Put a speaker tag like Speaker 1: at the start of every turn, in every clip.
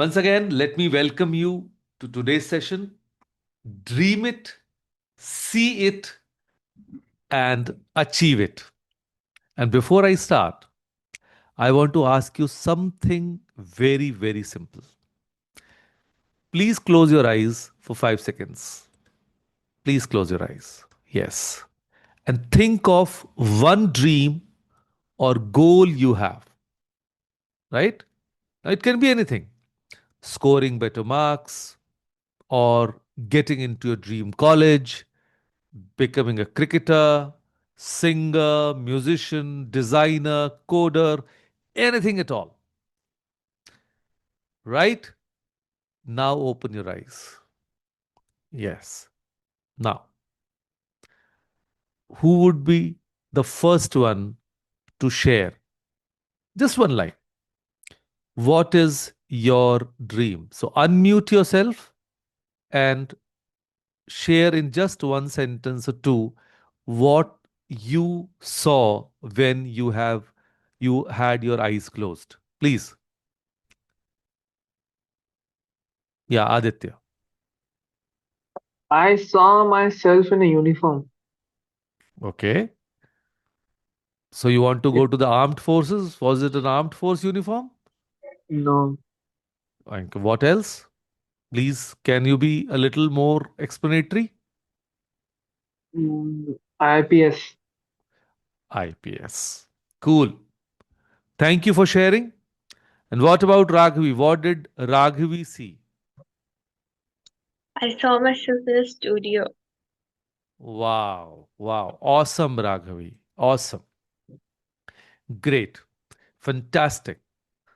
Speaker 1: Once again, let me welcome you to today's session. Dream it, see it, and achieve it. And before I start, I want to ask you something very, very simple. Please close your eyes for 5 seconds. Please close your eyes. Yes. And think of one dream or goal you have, right? Now, it can be anything: scoring better marks, or getting into your dream college, becoming a cricketer, singer, musician, designer, coder, anything at all. Right? Now open your eyes. Yes. Now, who would be the first one to share? Just one line. What is your dream? So unmute yourself and share in just one sentence or two what you saw when you had your eyes closed. Please. Yeah, Aditya.
Speaker 2: I saw myself in a uniform.
Speaker 1: Okay. So you want to
Speaker 2: It,
Speaker 1: go to the armed forces? Was it an armed force uniform?
Speaker 2: no,
Speaker 1: And what else? Please, can you be a little more explanatory?
Speaker 2: IPS.
Speaker 1: IPS. Cool. Thank you for sharing. And what about Raghavi? What did Raghavi see?
Speaker 3: I saw myself in a studio.
Speaker 1: Wow. Wow. Awesome, Raghavi. Awesome. Great. Fantastic.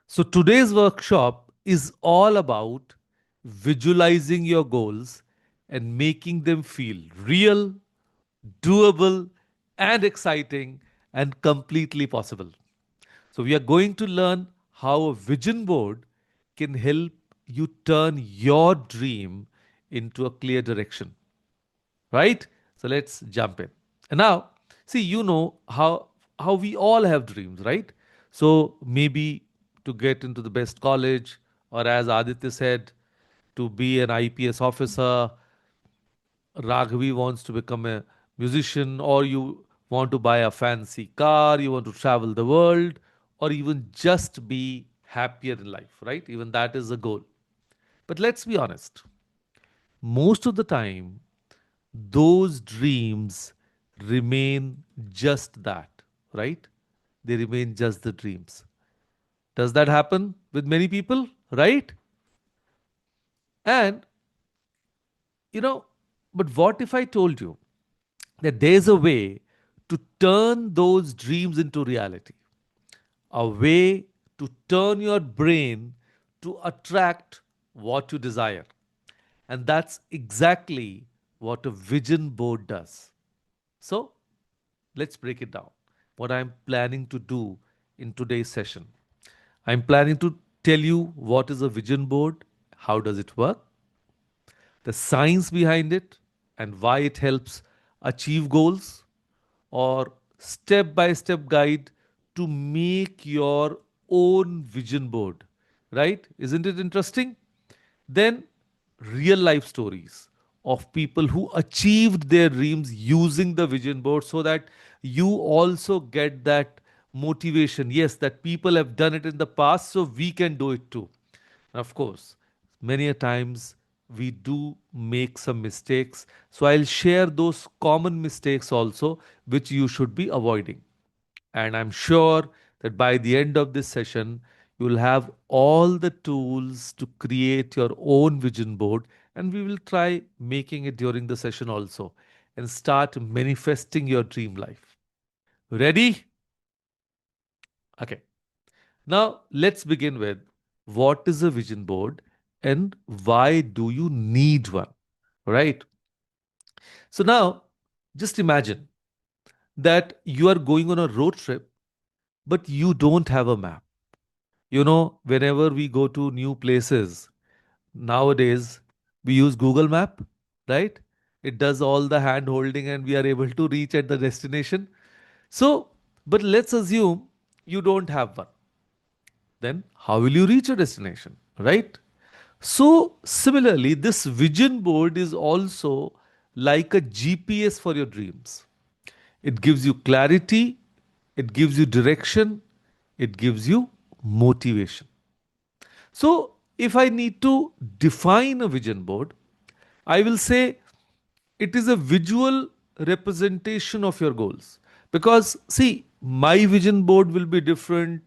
Speaker 1: So today's workshop is all about visualizing your goals and making them feel real, doable, and exciting and completely possible. So, we are going to learn how a vision board can help you turn your dream into a clear direction, right? So, let's jump in. And now, see, you know how we all have dreams, right? So, maybe to get into the best college, or as Aditya said, to be an IPS officer. Raghavi wants to become a musician, or you want to buy a fancy car, you want to travel the world, or even just be happier in life, right? Even that is a goal. But let's be honest, most of the time, those dreams remain just that, right? They remain just the dreams. Does that happen with many people, right? And, you know, but what if I told you that there's a way to turn those dreams into reality, a way to turn your brain to attract what you desire. And that's exactly what a vision board does. So let's break it down. What I'm planning to do in today's session, I'm planning to tell you what is a vision board, how does it work, the science behind it, and why it helps achieve goals, or step by step guide to make your own vision board. Right? Isn't it interesting? Then, real life stories of people who achieved their dreams using the vision board, so that you also get that motivation. Yes, that people have done it in the past, so we can do it too. And of course, many a times we do make some mistakes. So I'll share those common mistakes also, which you should be avoiding. And I'm sure that by the end of this session, you will have all the tools to create your own vision board. And we will try making it during the session also, and start manifesting your dream life. Ready? Okay. Now, let's begin with what is a vision board and why do you need one? Right? So, now just imagine that you are going on a road trip, but you don't have a map. Whenever we go to new places nowadays, we use Google Map, right? It does all the hand holding and we are able to reach at the destination. So, but let's assume you don't have one. Then, how will you reach your destination, right? So, similarly, this vision board is also like a GPS for your dreams. It gives you clarity, it gives you direction, it gives you motivation. So, if I need to define a vision board, I will say it is a visual representation of your goals. Because, see, my vision board will be different,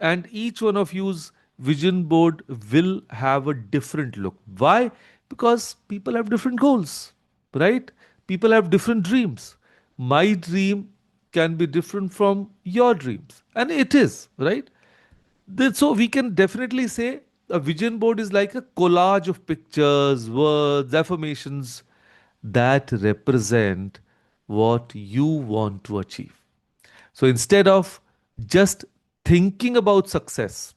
Speaker 1: and each one of you's vision board will have a different look. Why? Because people have different goals, right? People have different dreams. My dream can be different from your dreams, and it is, right? So we can definitely say a vision board is like a collage of pictures, words, affirmations that represent what you want to achieve. So instead of just thinking about success,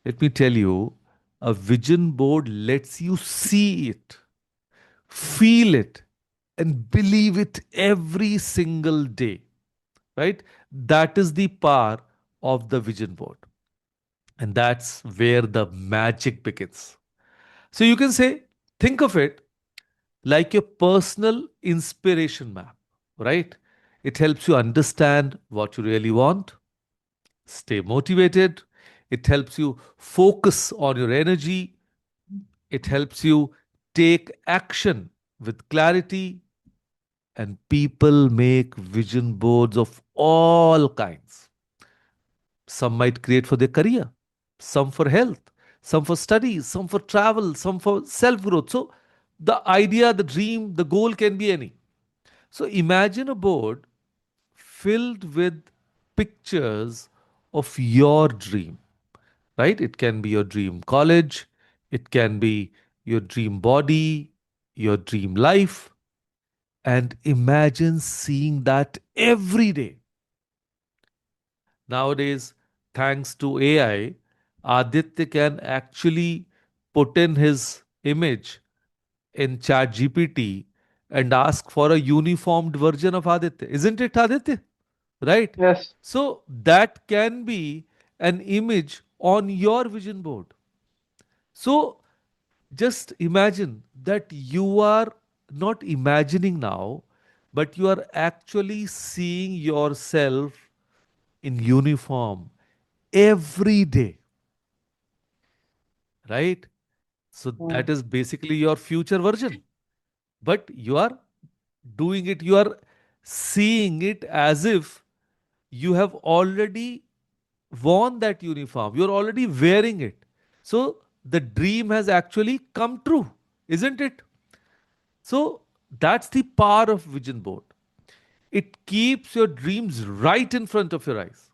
Speaker 1: let me tell you, a vision board lets you see it, feel it, and believe it every single day, right? That is the power of the vision board. And that's where the magic begins. So you can say, think of it like your personal inspiration map, right? It helps you understand what you really want, stay motivated. It helps you focus on your energy. It helps you take action with clarity. And people make vision boards of all kinds. Some might create for their career, some for health, some for studies, some for travel, some for self growth. So the idea, the dream, the goal can be any. So imagine a board filled with pictures of your dream, right? It can be your dream college, it can be your dream body, your dream life. And imagine seeing that every day. Nowadays, thanks to AI, Aditya can actually put in his image in Chat GPT and ask for a uniformed version of Aditya. Isn't it, Aditya? Right?
Speaker 2: Yes.
Speaker 1: So that can be an image on your vision board. So just imagine that you are not imagining now, but you are actually seeing yourself in uniform every day, right? So that
Speaker 2: Mm.
Speaker 1: is basically your future version. But you are doing it, you are seeing it as if you have already worn that uniform, you're already wearing it. So the dream has actually come true, isn't it? So that's the power of vision board. It keeps your dreams right in front of your eyes.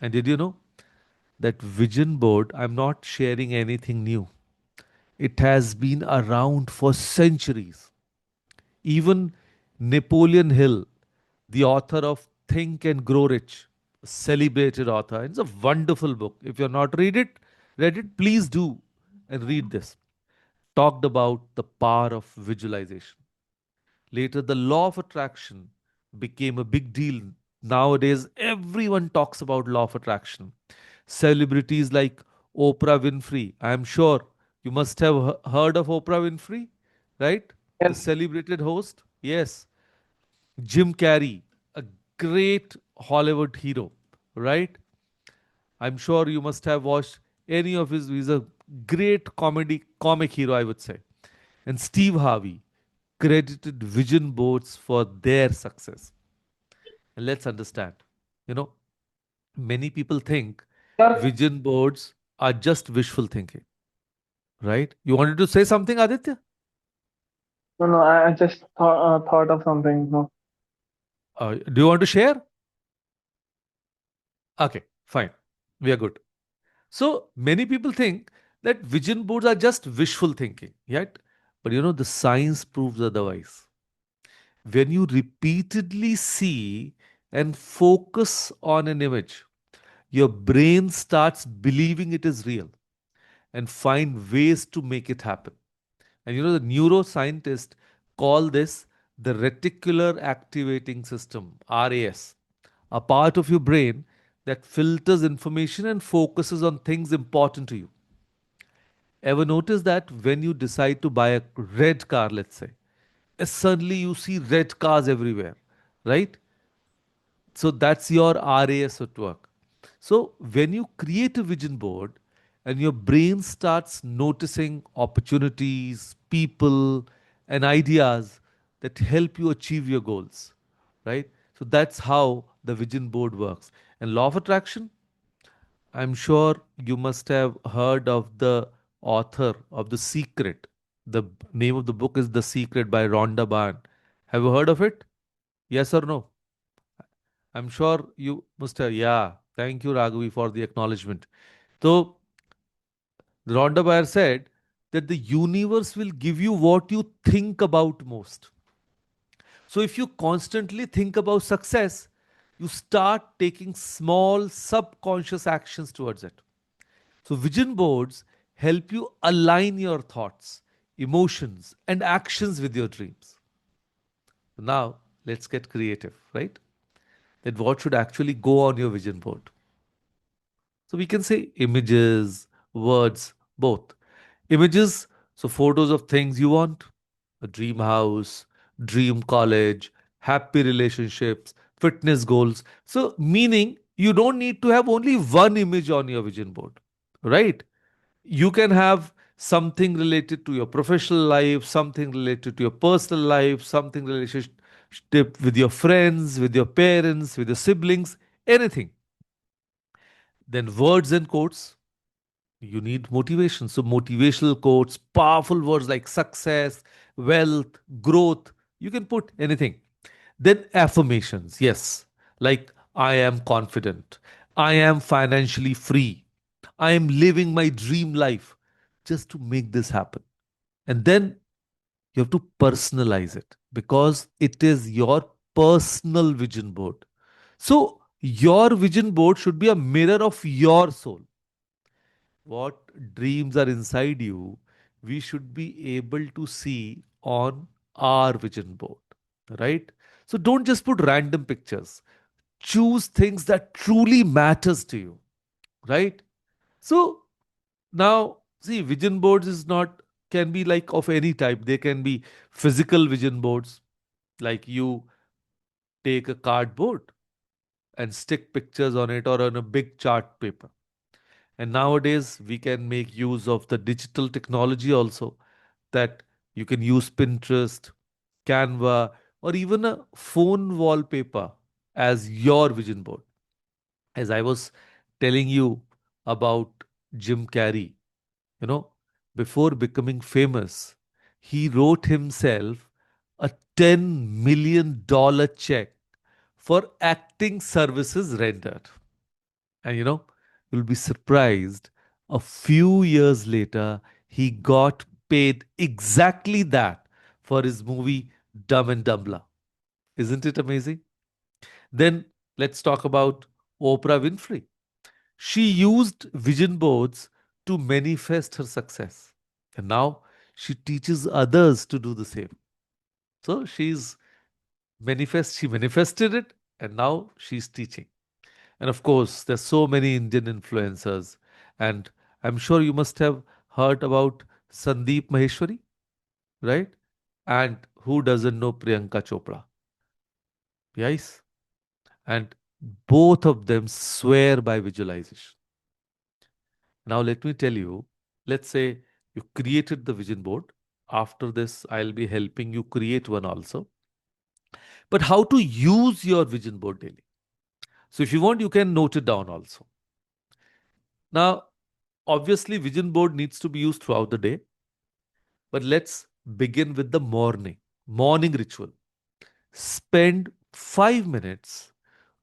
Speaker 1: And did you know that vision board, I'm not sharing anything new. It has been around for centuries. Even Napoleon Hill, the author of Think and Grow Rich, a celebrated author. It's a wonderful book. If you're not read it, please do and read this. Talked about the power of visualization. Later, the law of attraction became a big deal. Nowadays, everyone talks about law of attraction. Celebrities like Oprah Winfrey, I'm sure you must have heard of Oprah Winfrey, right? The
Speaker 2: Yes.
Speaker 1: celebrated host. Yes. Jim Carrey, a great Hollywood hero, right? I'm sure you must have watched any of his. He's a great comic hero, I would say. And Steve Harvey credited vision boards for their success. And let's understand, you know, many people think
Speaker 2: Sir,
Speaker 1: vision boards are just wishful thinking, right? You wanted to say something, Aditya?
Speaker 2: no, no, I just thought of something. No.
Speaker 1: Do you want to share? Okay, fine. We are good. So many people think that vision boards are just wishful thinking, yet, but the science proves otherwise. When you repeatedly see and focus on an image, your brain starts believing it is real and find ways to make it happen. And the neuroscientists call this the reticular activating system, RAS, a part of your brain that filters information and focuses on things important to you. Ever notice that when you decide to buy a red car, let's say, suddenly you see red cars everywhere, right? So that's your RAS at work. So when you create a vision board and your brain starts noticing opportunities, people, and ideas that help you achieve your goals, right? So that's how the vision board works. And law of attraction, I'm sure you must have heard of the author of The Secret. The name of the book is The Secret by Rhonda Byrne. Have you heard of it? Yes or no? I'm sure you must have. Yeah. Thank you, Raghavi, for the acknowledgement. So, Rhonda Byrne said that the universe will give you what you think about most. So, if you constantly think about success, you start taking small subconscious actions towards it. So, vision boards help you align your thoughts, emotions, and actions with your dreams. Now, let's get creative, right? That what should actually go on your vision board. So we can say images, words, both. Images, so photos of things you want, a dream house, dream college, happy relationships, fitness goals. So, meaning you don't need to have only one image on your vision board, right? You can have something related to your professional life, something related to your personal life, something relationship with your friends, with your parents, with your siblings, anything. Then words and quotes. You need motivation. So, motivational quotes, powerful words like success, wealth, growth, you can put anything. Then, affirmations. Yes, like I am confident, I am financially free, I am living my dream life just to make this happen. And then you have to personalize it because it is your personal vision board. So, your vision board should be a mirror of your soul. What dreams are inside you, we should be able to see on our vision board, right? So don't just put random pictures. Choose things that truly matters to you, right? So now, see, vision boards is not can be like of any type. They can be physical vision boards, like you take a cardboard and stick pictures on it or on a big chart paper. And nowadays, we can make use of the digital technology also, that you can use Pinterest, Canva, or even a phone wallpaper as your vision board. As I was telling you about Jim Carrey, you know, before becoming famous, he wrote himself a $10 million check for acting services rendered. And you'll be surprised. A few years later, he got paid exactly that for his movie Dumb and Dumbler. Isn't it amazing? Then let's talk about Oprah Winfrey. She used vision boards to manifest her success. And now she teaches others to do the same. So she manifested it, and now she's teaching. And of course, there's so many Indian influencers. And I'm sure you must have heard about Sandeep Maheshwari, right? And who doesn't know Priyanka Chopra? Yes. And both of them swear by visualization. Now, let me tell you, let's say you created the vision board. After this, I'll be helping you create one also. But how to use your vision board daily? So, if you want, you can note it down also. Now, obviously, vision board needs to be used throughout the day. But let's begin with the morning ritual. Spend 5 minutes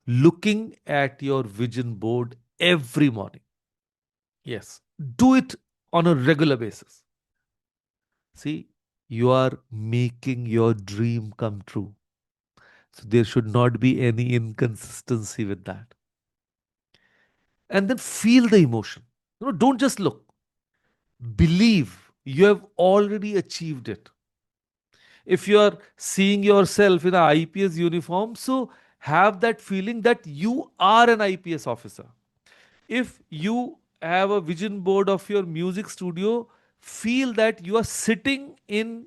Speaker 1: looking at your vision board every morning. Yes, do it on a regular basis. See, you are making your dream come true. So there should not be any inconsistency with that. And then feel the emotion. Don't just look. Believe you have already achieved it. If you are seeing yourself in an IPS uniform, so have that feeling that you are an IPS officer. If you have a vision board of your music studio, feel that you are sitting in,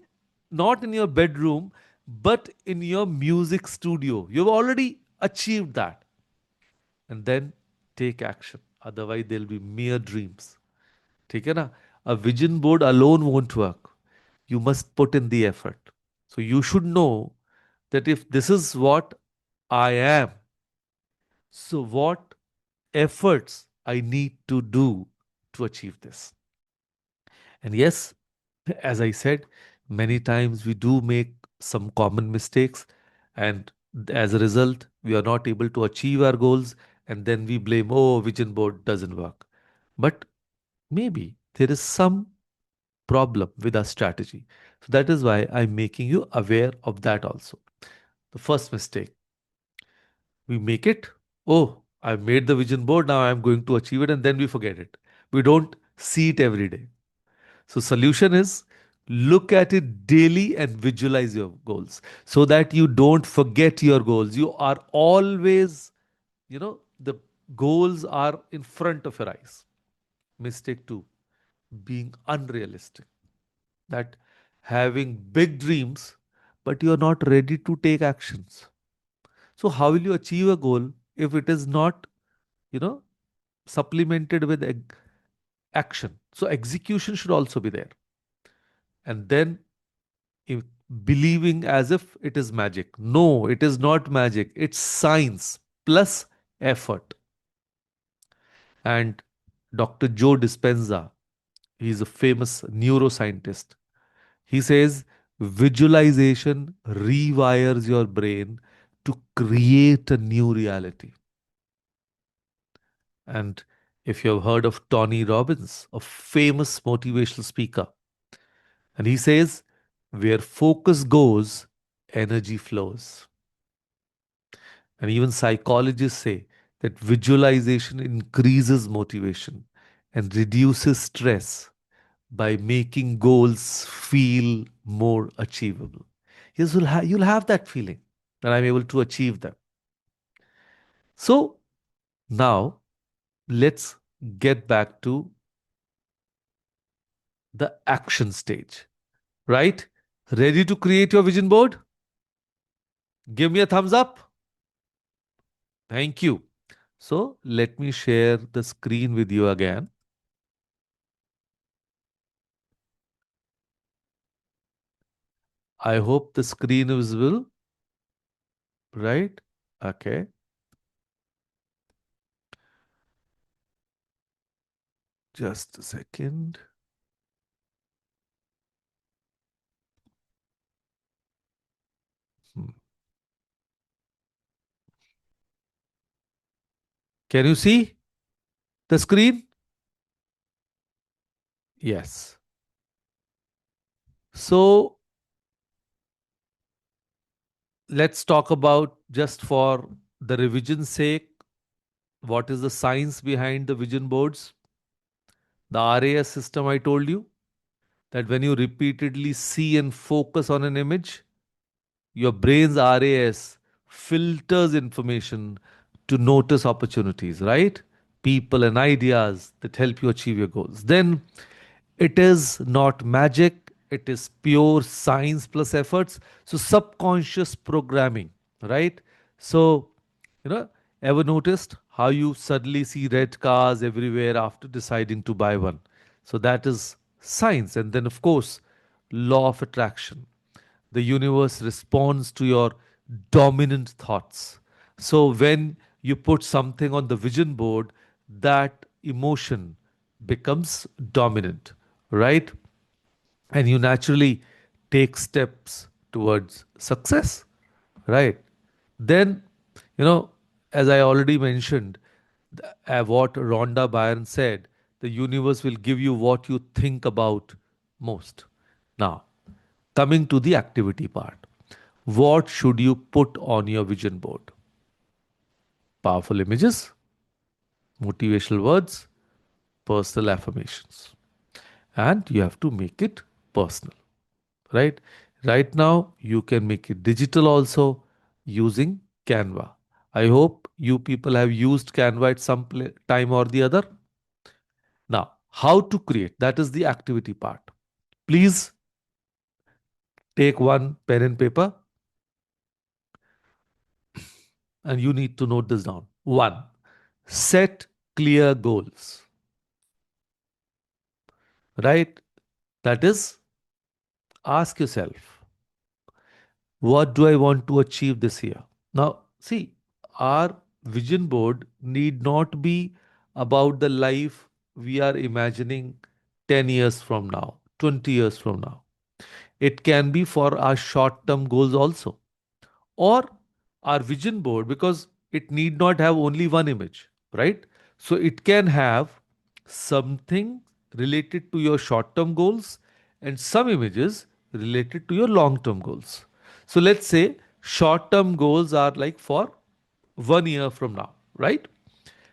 Speaker 1: not in your bedroom, but in your music studio. You've already achieved that. And then take action. Otherwise, they'll be mere dreams. ठीक है ना? A vision board alone won't work. You must put in the effort. So you should know that if this is what I am, so what efforts I need to do to achieve this. And yes, as I said, many times we do make some common mistakes, and as a result, we are not able to achieve our goals, and then we blame, oh, vision board doesn't work. But maybe there is some problem with our strategy. So that is why I'm making you aware of that also. The first mistake, we make it, oh, I've made the vision board, now I'm going to achieve it, and then we forget it. We don't see it every day. So solution is, look at it daily and visualize your goals so that you don't forget your goals. You are always, the goals are in front of your eyes. Mistake two, being unrealistic. That having big dreams, but you're not ready to take actions. So how will you achieve a goal if it is not, you know, supplemented with action? So execution should also be there. And then if believing as if it is magic. No, it is not magic. It's science plus effort. And Dr. Joe Dispenza, he's a famous neuroscientist. He says visualization rewires your brain to create a new reality. And if you have heard of Tony Robbins, a famous motivational speaker, and he says, where focus goes, energy flows. And even psychologists say that visualization increases motivation and reduces stress by making goals feel more achievable. Yes, you'll have that feeling that I'm able to achieve them. So now let's get back to the action stage, right? Ready to create your vision board? Give me a thumbs up. Thank you. So let me share the screen with you again. I hope the screen is visible, right? Okay. Just a second. Hmm. Can you see the screen? Yes. So let's talk about, just for the revision's sake, what is the science behind the vision boards? The RAS system I told you, that when you repeatedly see and focus on an image, your brain's RAS filters information to notice opportunities, right? People and ideas that help you achieve your goals. Then it is not magic, it is pure science plus efforts. So, subconscious programming, right? So, you know, ever noticed how you suddenly see red cars everywhere after deciding to buy one? So, that is science. And then, of course, law of attraction. The universe responds to your dominant thoughts. So when you put something on the vision board, that emotion becomes dominant, right? And you naturally take steps towards success, right? Then, you know, as I already mentioned, what Rhonda Byrne said, the universe will give you what you think about most. Now, coming to the activity part, what should you put on your vision board? Powerful images, motivational words, personal affirmations. And you have to make it personal, right? Right now, you can make it digital also using Canva. I hope you people have used Canva at some time or the other. Now, How to create, that is the activity part. Please take one pen and paper, and you need to note this down. One, set clear goals, right? That is, ask yourself, what do I want to achieve this year? Now, see, our vision board need not be about the life we are imagining 10 years from now, 20 years from now. It can be for our short term goals also, or our vision board, because it need not have only one image, right? So it can have something related to your short term goals and some images related to your long term goals. So let's say short term goals are like for 1 year from now, right?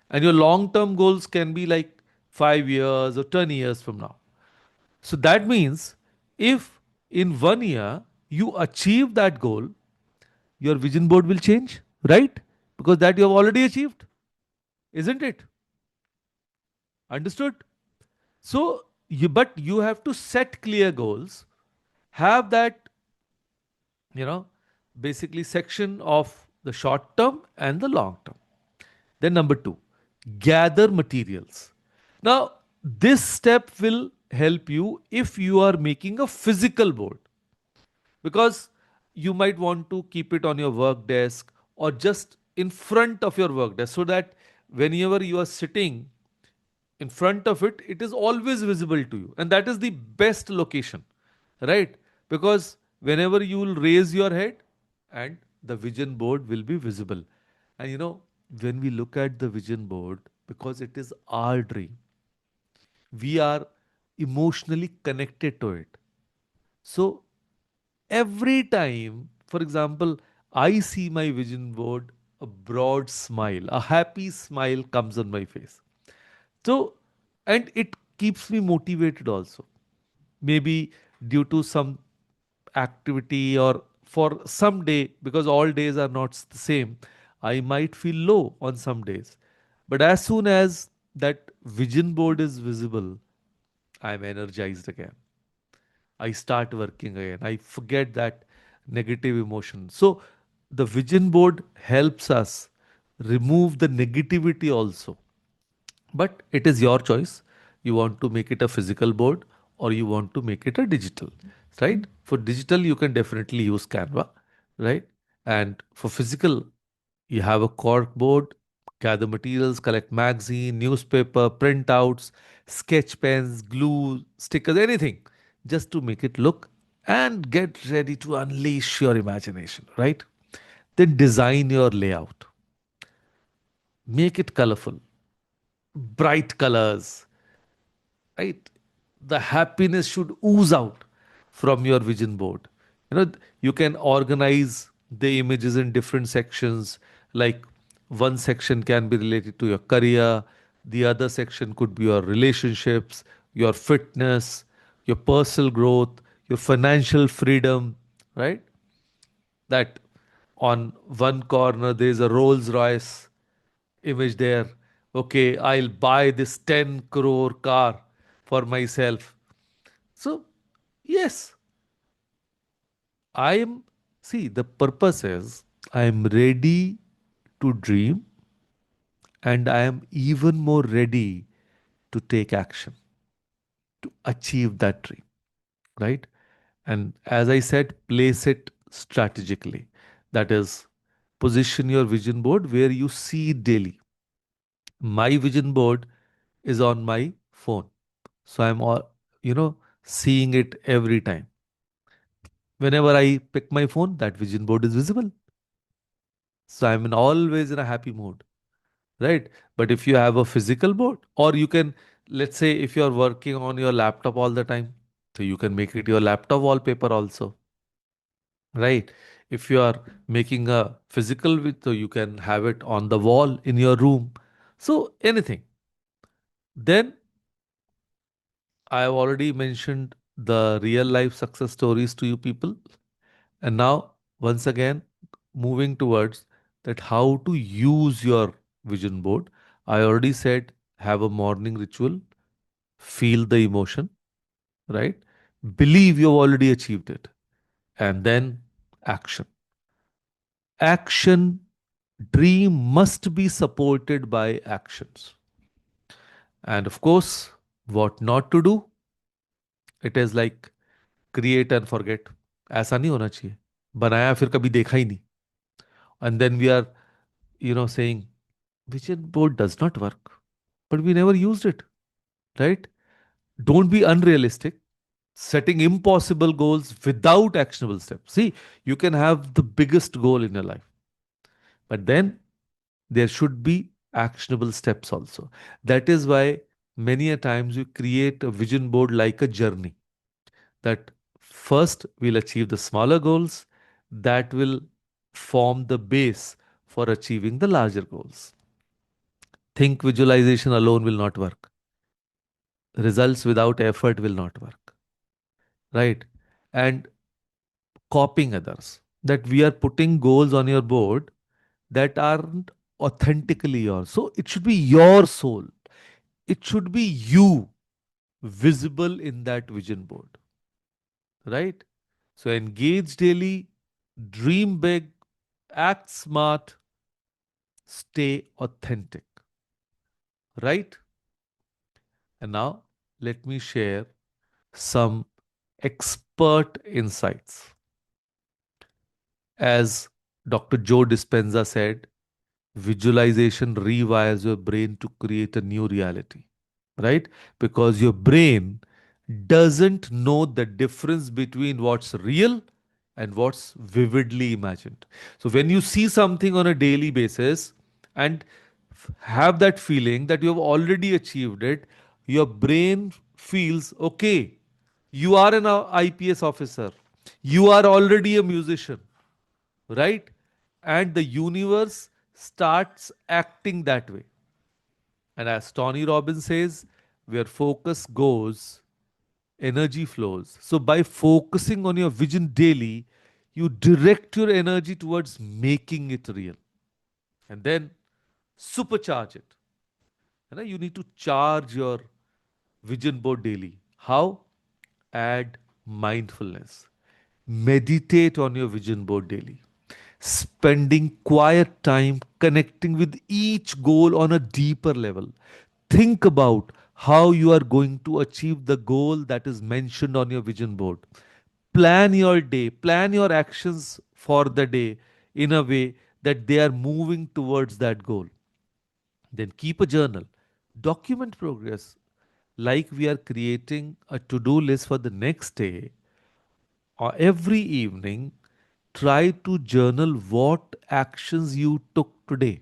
Speaker 1: And your long term goals can be like 5 years or 10 years from now. So that means if in 1 year you achieve that goal, your vision board will change, right? Because that you have already achieved, isn't it? Understood? So, but you have to set clear goals, have that, you know, basically section of the short term and the long term. Then, number two, gather materials. Now, this step will help you if you are making a physical board, because you might want to keep it on your work desk or just in front of your work desk, so that whenever you are sitting in front of it, it is always visible to you, and that is the best location, right? Because whenever you will raise your head, and the vision board will be visible. And when we look at the vision board, because it is our dream, we are emotionally connected to it. So every time, for example, I see my vision board, a broad smile, a happy smile comes on my face. So, and it keeps me motivated also. Maybe due to some activity or for some day, because all days are not the same, I might feel low on some days. But as soon as that vision board is visible, I'm energized again. I start working again. I forget that negative emotion. So the vision board helps us remove the negativity also. But it is your choice. You want to make it a physical board or you want to make it a digital, right? For digital, you can definitely use Canva, right? And for physical, you have a cork board, gather materials, collect magazine, newspaper, printouts, sketch pens, glue, stickers, anything, just to make it look and get ready to unleash your imagination, right? Then design your layout. Make it colorful, bright colors, right? The happiness should ooze out from your vision board. You can organize the images in different sections. Like, one section can be related to your career, the other section could be your relationships, your fitness, your personal growth, your financial freedom, right? That on one corner there's a Rolls Royce image there. Okay, I'll buy this 10 crore car for myself. So, yes, I am, see, the purpose is I am ready to dream, and I am even more ready to take action to achieve that dream, right? And as I said, place it strategically. That is, position your vision board where you see it daily. My vision board is on my phone. So I'm all, seeing it every time. Whenever I pick my phone, that vision board is visible. So I'm always in a happy mood, right? But if you have a physical board, or you can, let's say, if you're working on your laptop all the time, so you can make it your laptop wallpaper also, right? If you are making a physical with, so you can have it on the wall in your room. So anything. Then I have already mentioned the real life success stories to you people. And now, once again, moving towards that how to use your vision board. I already said have a morning ritual, Feel the emotion, right? Believe you've already achieved it. And then action. Action, dream must be supported by actions. And of course, what not to do, it is like create and forget. ऐसा नहीं होना चाहिए. बनाया फिर कभी देखा ही नहीं. And then we are, saying, vision board does not work. But we never used it, right? Don't be unrealistic. Setting impossible goals without actionable steps. See, you can have the biggest goal in your life, but then there should be actionable steps also. That is why many a times we create a vision board like a journey, that first we'll achieve the smaller goals that will form the base for achieving the larger goals. Think visualization alone will not work. Results without effort will not work, right? And copying others, that we are putting goals on your board that aren't authentically yours. So it should be your soul. It should be you visible in that vision board, right? So engage daily, dream big, act smart, stay authentic, right? And now let me share some expert insights. As Dr. Joe Dispenza said, visualization rewires your brain to create a new reality, right? Because your brain doesn't know the difference between what's real and what's vividly imagined. So when you see something on a daily basis and have that feeling that you have already achieved it, your brain feels okay. You are an IPS officer. You are already a musician, right? And the universe starts acting that way. And as Tony Robbins says, where focus goes, energy flows. So by focusing on your vision daily, you direct your energy towards making it real. And then supercharge it. You need to charge your vision board daily. How? Add mindfulness. Meditate on your vision board daily. Spending quiet time connecting with each goal on a deeper level. Think about how you are going to achieve the goal that is mentioned on your vision board. Plan your day, plan your actions for the day in a way that they are moving towards that goal. Then keep a journal, document progress, like we are creating a to do list for the next day. Or every evening, try to journal what actions you took today,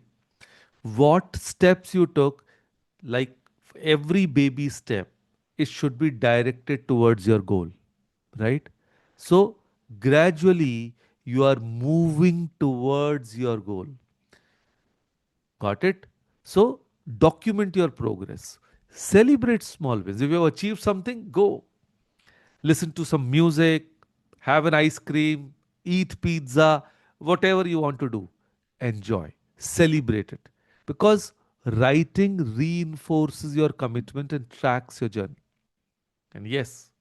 Speaker 1: what steps you took, like every baby step, it should be directed towards your goal, right? So, gradually, you are moving towards your goal. Got it? So, document your progress. Celebrate small wins. If you have achieved something, go. Listen to some music, have an ice cream, eat pizza, whatever you want to do. Enjoy, celebrate it. Because writing reinforces your commitment and tracks your journey. And yes,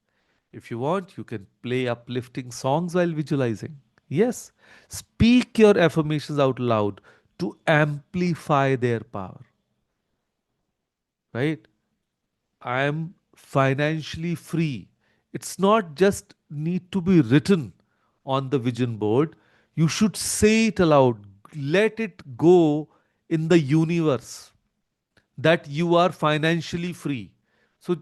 Speaker 1: if you want, you can play uplifting songs while visualizing. Yes, speak your affirmations out loud to amplify their power, right? I am financially free. It's not just need to be written on the vision board. You should say it aloud. Let it go in the universe that you are financially free. So,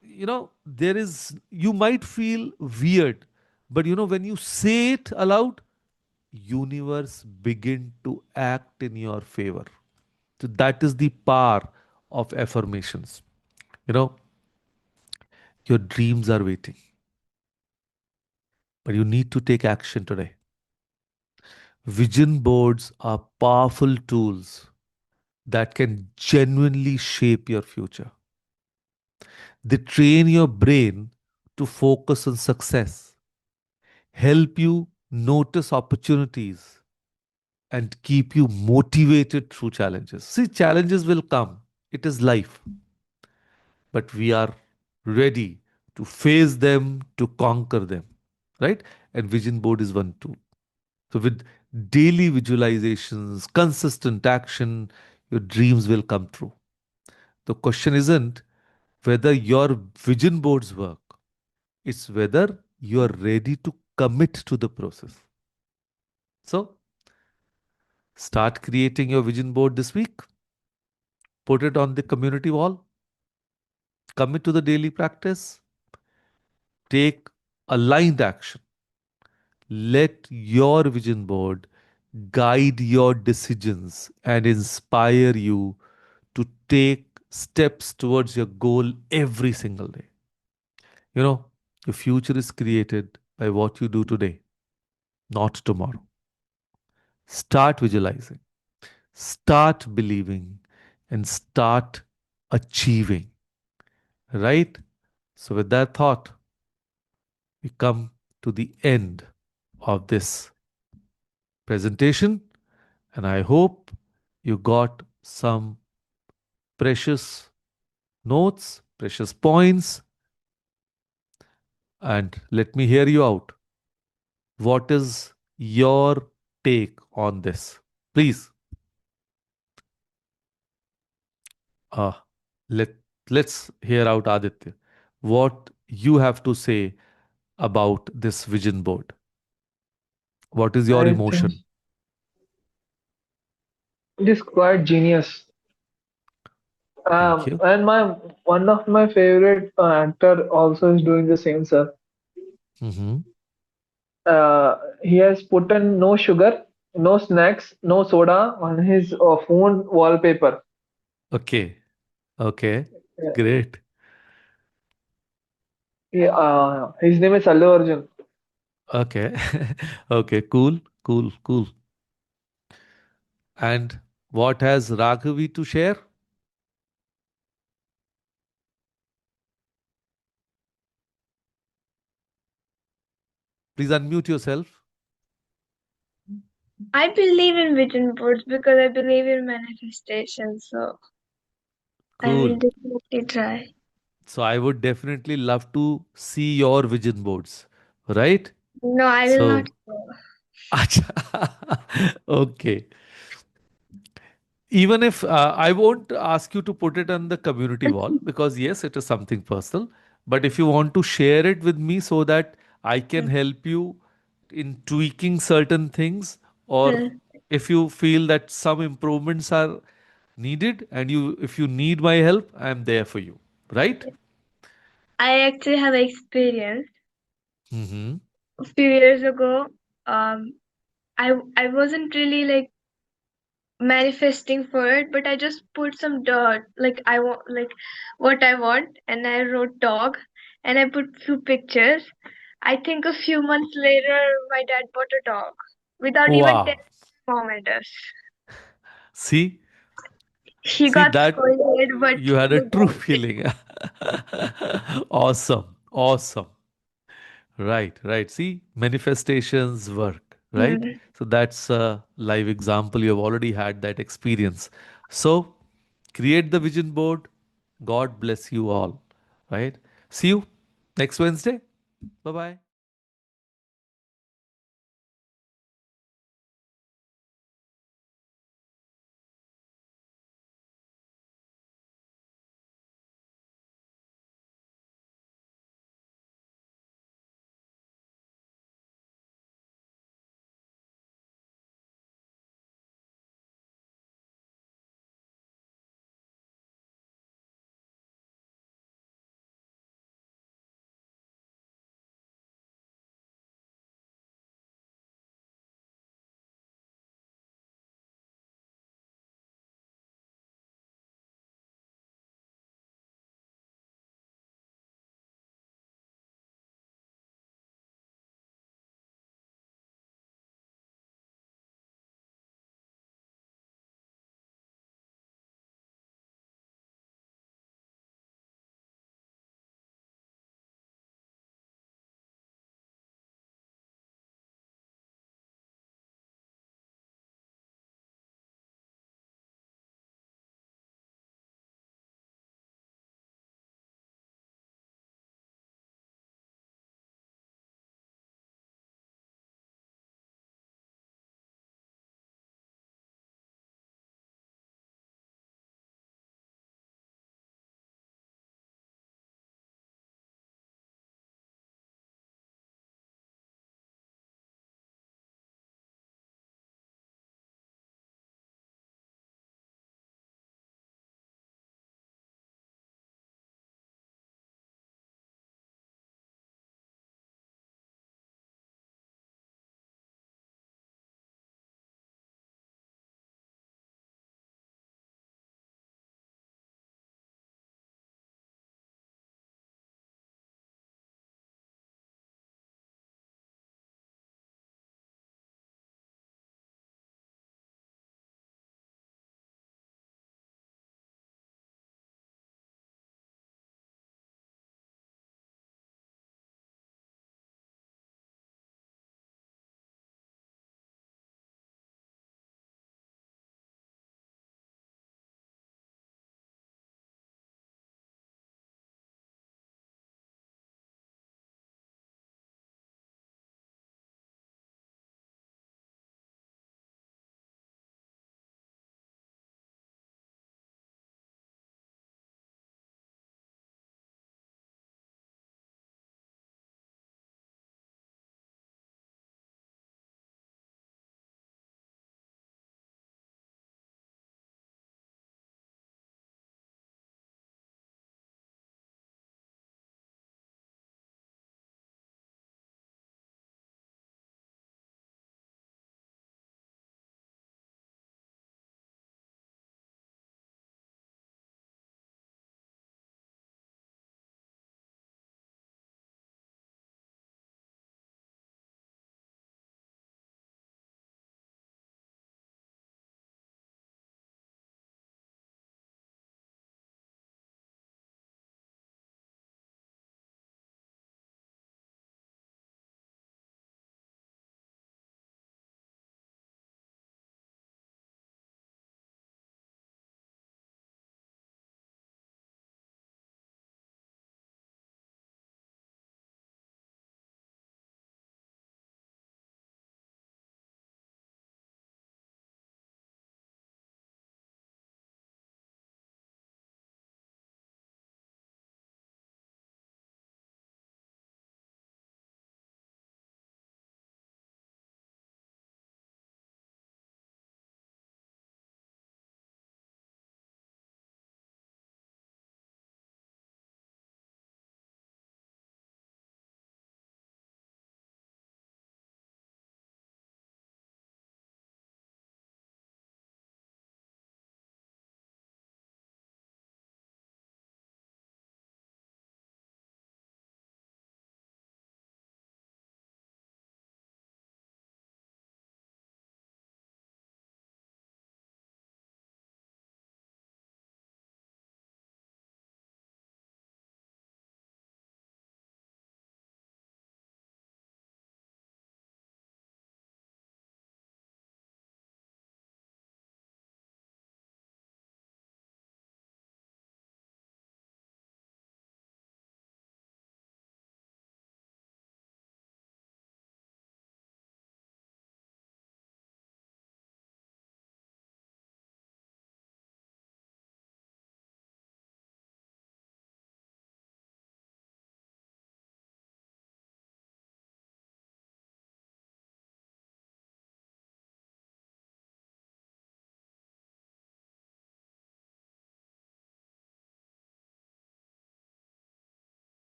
Speaker 1: you might feel weird, but when you say it aloud, universe begin to act in your favor. So that is the power of affirmations. You know, your dreams are waiting, but you need to take action today. Vision boards are powerful tools that can genuinely shape your future. They train your brain to focus on success, help you notice opportunities, and keep you motivated through challenges. See, challenges will come, it is life. but we are ready to face them, to conquer them, right? And vision board is one tool. So, with daily visualizations, consistent action, your dreams will come true. The question isn't whether your vision boards work, it's whether you are ready to commit to the process. So, start creating your vision board this week, put it on the community wall, commit to the daily practice, take aligned action. Let your vision board guide your decisions and inspire you to take steps towards your goal every single day. You know, your future is created by what you do today, not tomorrow. Start visualizing, start believing, and start achieving, right? So, with that thought, we come to the end of this presentation, and I hope you got some precious notes, precious points, and let me hear you out. What is your take on this? Please, uh, let let's hear out Aditya. What you have to say about this vision board? What is your
Speaker 2: I think
Speaker 1: emotion?
Speaker 2: it is quite genius.
Speaker 1: Thank you.
Speaker 2: And my one of my favorite actor also is doing the same, sir.
Speaker 1: Hmm.
Speaker 2: He has put in no sugar, no snacks, no soda on his phone wallpaper.
Speaker 1: Okay. Okay.
Speaker 2: Yeah,
Speaker 1: Great.
Speaker 2: his name is Allu Arjun.
Speaker 1: Okay. Okay. Cool. Cool. Cool. And what has Raghavi to share? Please unmute yourself.
Speaker 3: I believe in vision boards because I believe in manifestation, so I will
Speaker 1: Cool.
Speaker 3: definitely try.
Speaker 1: So I would definitely love to see your vision boards, right?
Speaker 3: No, I will not
Speaker 1: So,
Speaker 3: go.
Speaker 1: Acha. Okay. Even if I won't ask you to put it on the community wall because, yes, it is something personal. But if you want to share it with me so that I can help you in tweaking certain things, or if you feel that some improvements are needed and you if you need my help, I am there for you. Right?
Speaker 3: I actually have experience.
Speaker 1: Mm-hmm.
Speaker 3: A few years ago, um, I wasn't really like manifesting for it, but I just put some dirt, like I want, like what I want, and I wrote dog, and I put few pictures. I think a few months later, my dad bought a dog without even telling
Speaker 1: Wow.
Speaker 3: mom and us.
Speaker 1: See,
Speaker 3: He
Speaker 1: see
Speaker 3: got
Speaker 1: that
Speaker 3: scolded, but
Speaker 1: you had a
Speaker 3: we
Speaker 1: true
Speaker 3: got it.
Speaker 1: feeling. Awesome. Awesome. Right, right. See, manifestations work, right?
Speaker 3: Hmm.
Speaker 1: So that's a live example. You have already had that experience. So create the vision board. God bless you all, right? See you next Wednesday. Bye bye.